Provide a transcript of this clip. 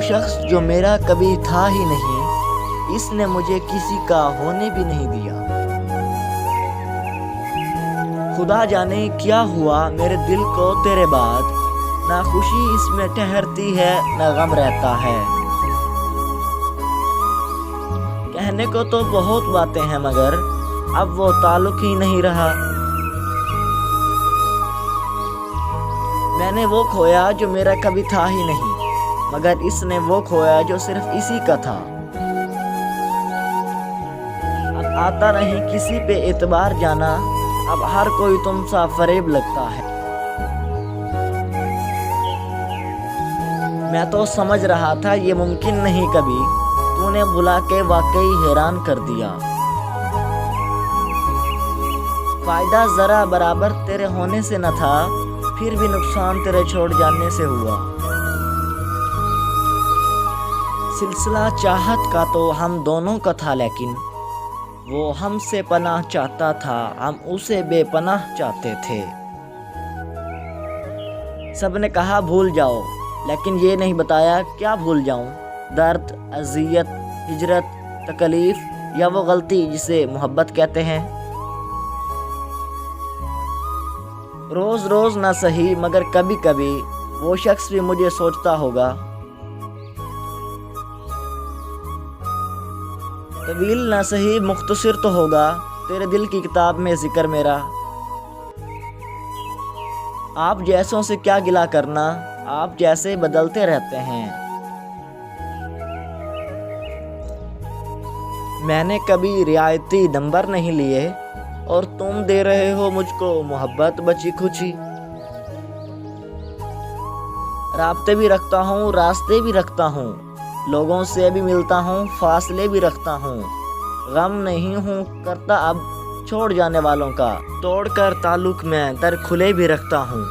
شخص جو میرا کبھی تھا ہی نہیں، اس نے مجھے کسی کا ہونے بھی نہیں دیا۔ خدا جانے کیا ہوا میرے دل کو تیرے بعد، نہ خوشی اس میں ٹھہرتی ہے نہ غم رہتا ہے۔ کہنے کو تو بہت باتیں ہیں مگر اب وہ تعلق ہی نہیں رہا۔ میں نے وہ کھویا جو میرا کبھی تھا ہی نہیں، مگر اس نے وہ کھویا جو صرف اسی کا تھا۔ اب آتا نہیں کسی پہ اعتبار جانا، اب ہر کوئی تم سا فریب لگتا ہے۔ میں تو سمجھ رہا تھا یہ ممکن نہیں کبھی، تو نے بلا کے واقعی حیران کر دیا۔ فائدہ ذرا برابر تیرے ہونے سے نہ تھا، پھر بھی نقصان تیرے چھوڑ جانے سے ہوا۔ سلسلہ چاہت کا تو ہم دونوں کا تھا، لیکن وہ ہم سے پناہ چاہتا تھا، ہم اسے بے پناہ چاہتے تھے۔ سب نے کہا بھول جاؤ، لیکن یہ نہیں بتایا کیا بھول جاؤں، درد، اذیت، ہجرت، تکلیف یا وہ غلطی جسے محبت کہتے ہیں۔ روز روز نہ سہی مگر کبھی کبھی وہ شخص بھی مجھے سوچتا ہوگا۔ طویل نہ سہی مختصر تو ہوگا تیرے دل کی کتاب میں ذکر میرا۔ آپ جیسوں سے کیا گلہ کرنا، آپ جیسے بدلتے رہتے ہیں۔ میں نے کبھی رعایتی نمبر نہیں لیے اور تم دے رہے ہو مجھ کو محبت بچی کھچی۔ رابطے بھی رکھتا ہوں، راستے بھی رکھتا ہوں، لوگوں سے بھی ملتا ہوں، فاصلے بھی رکھتا ہوں۔ غم نہیں ہوں کرتا اب چھوڑ جانے والوں کا، توڑ کر تعلق میں در کھلے بھی رکھتا ہوں۔